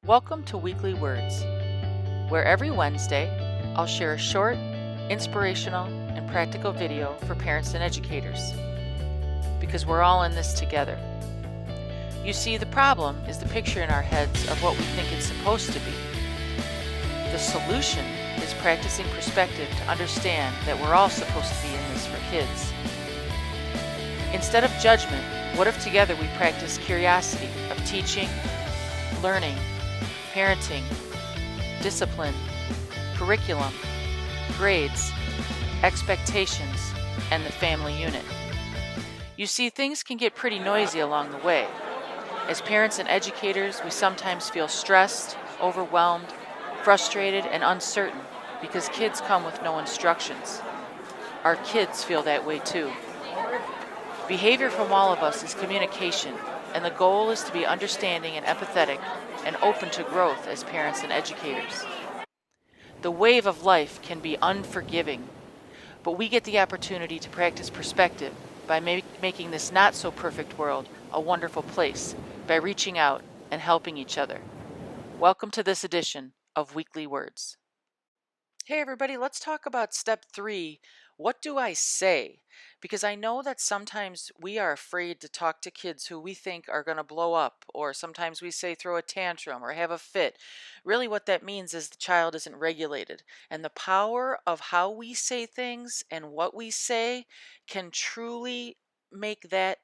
Welcome to Weekly Words, where every Wednesday I'll share a short, inspirational, and practical video for parents and educators, because we're all in this together. You see, the problem is the picture in our heads of what we think it's supposed to be. The solution is practicing perspective to understand that we're all supposed to be in this for kids. Instead of judgment, what if together we practice curiosity of teaching, learning, parenting, discipline, curriculum, grades, expectations, and the family unit. You see, things can get pretty noisy along the way. As parents and educators, we sometimes feel stressed, overwhelmed, frustrated, and uncertain because kids come with no instructions. Our kids feel that way too. Behavior from all of us is communication, and the goal is to be understanding and empathetic and open to growth as parents and educators. The wave of life can be unforgiving, but we get the opportunity to practice perspective by making this not so perfect world a wonderful place by reaching out and helping each other. Welcome to this edition of Weekly Words. Hey everybody, let's talk about step 3. What do I say? Because I know that sometimes we are afraid to talk to kids who we think are going to blow up, or sometimes we say throw a tantrum or have a fit. Really, what that means is the child isn't regulated. And the power of how we say things and what we say can truly make that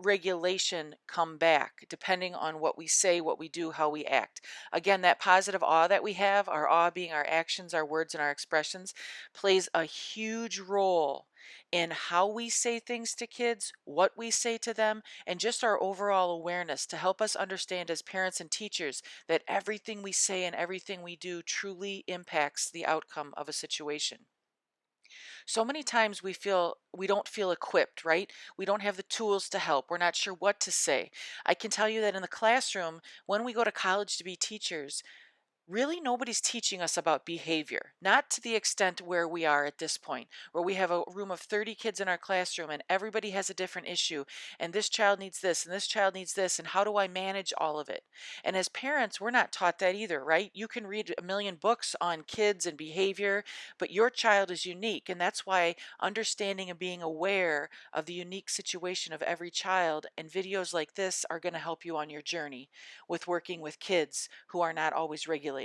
regulation come back depending on what we say, what we do, how we act. Again, that positive awe that we have, our awe being our actions, our words, and our expressions, plays a huge role in how we say things to kids, what we say to them, and just our overall awareness to help us understand as parents and teachers that everything we say and everything we do truly impacts the outcome of a situation. So many times we don't feel equipped, right? We don't have the tools to help. We're not sure what to say. I can tell you that in the classroom, when we go to college to be teachers, really nobody's teaching us about behavior, not to the extent where we are at this point, where we have a room of 30 kids in our classroom and everybody has a different issue, and this child needs this and this child needs this, and how do I manage all of it? And as parents, we're not taught that either, right? You can read a million books on kids and behavior, but your child is unique, and that's why understanding and being aware of the unique situation of every child and videos like this are going to help you on your journey with working with kids who are not always regulated.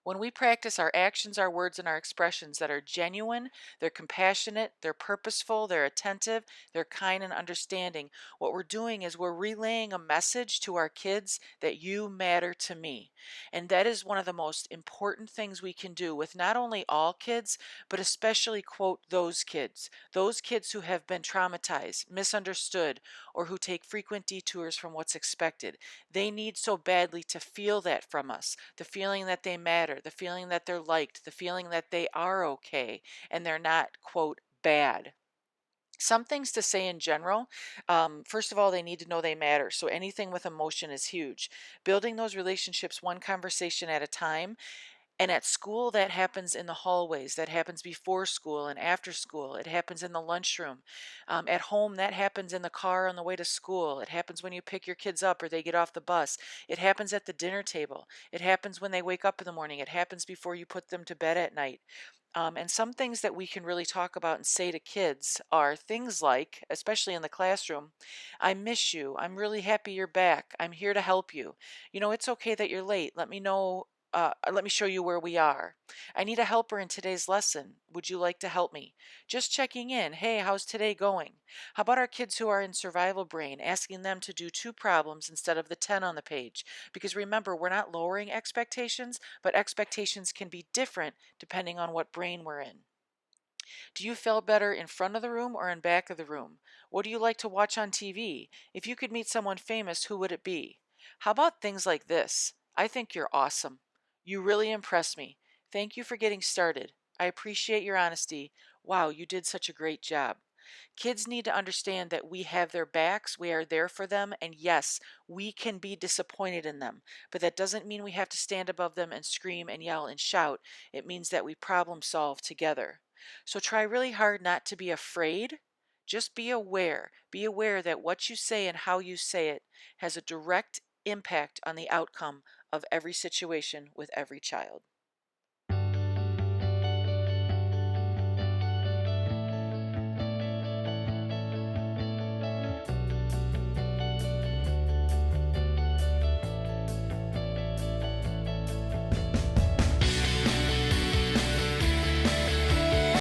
When we practice our actions, our words, and our expressions that are genuine, they're compassionate, they're purposeful, they're attentive, they're kind and understanding, what we're doing is we're relaying a message to our kids that you matter to me. And that is one of the most important things we can do with not only all kids, but especially, quote, those kids who have been traumatized, misunderstood, or who take frequent detours from what's expected. They need so badly to feel that from us, the feeling that they matter, the feeling that they're liked, the feeling that they are okay and they're not, quote, bad. Some things to say in general. First of all, they need to know they matter. So anything with emotion is huge. Building those relationships one conversation at a time. And at school, that happens in the hallways, that happens before school and after school, it happens in the lunchroom. At home, that happens in the car on the way to school. It happens when you pick your kids up or they get off the bus. It happens at the dinner table. It happens when they wake up in the morning. It happens before you put them to bed at night. And some things that we can really talk about and say to kids are things like, especially in the classroom, I miss you. I'm really happy you're back. I'm here to help you. You know, it's okay that you're late. Let me show you where we are. I need a helper in today's lesson. Would you like to help me? Just checking in. Hey, how's today going? How about our kids who are in survival brain, asking them to do 2 problems instead of the 10 on the page? Because remember, we're not lowering expectations, but expectations can be different depending on what brain we're in. Do you feel better in front of the room or in back of the room? What do you like to watch on TV? If you could meet someone famous, who would it be? How about things like this? I think you're awesome. You really impress me. Thank you for getting started. I appreciate your honesty. Wow, you did such a great job. Kids need to understand that we have their backs, we are there for them, and yes, we can be disappointed in them, but that doesn't mean we have to stand above them and scream and yell and shout. It means that we problem solve together. So try really hard not to be afraid. Just be aware. Be aware that what you say and how you say it has a direct impact on the outcome of every situation with every child.